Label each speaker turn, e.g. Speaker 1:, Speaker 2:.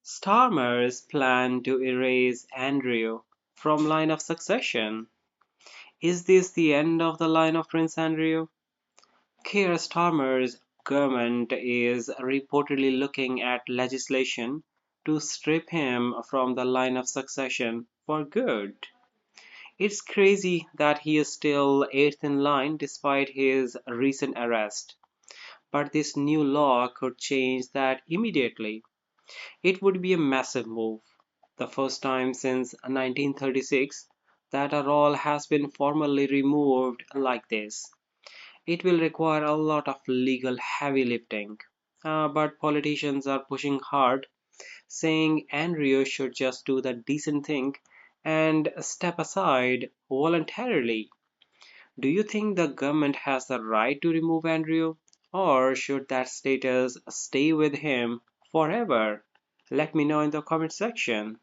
Speaker 1: Starmer's plan to erase Andrew from line of succession. Is this the end of the line of Prince Andrew? Keir Starmer's government is reportedly looking at legislation to strip him from the line of succession for good. It's crazy that he is still eighth in line despite his recent arrest. But this new law could change that immediately. It would be a massive move, the first time since 1936 that a role has been formally removed like this. It will require a lot of legal heavy lifting. But politicians are pushing hard, saying Andrew should just do the decent thing and step aside voluntarily. Do you think the government has the right to remove Andrew, or should that status stay with him forever? Let me know in the comment section.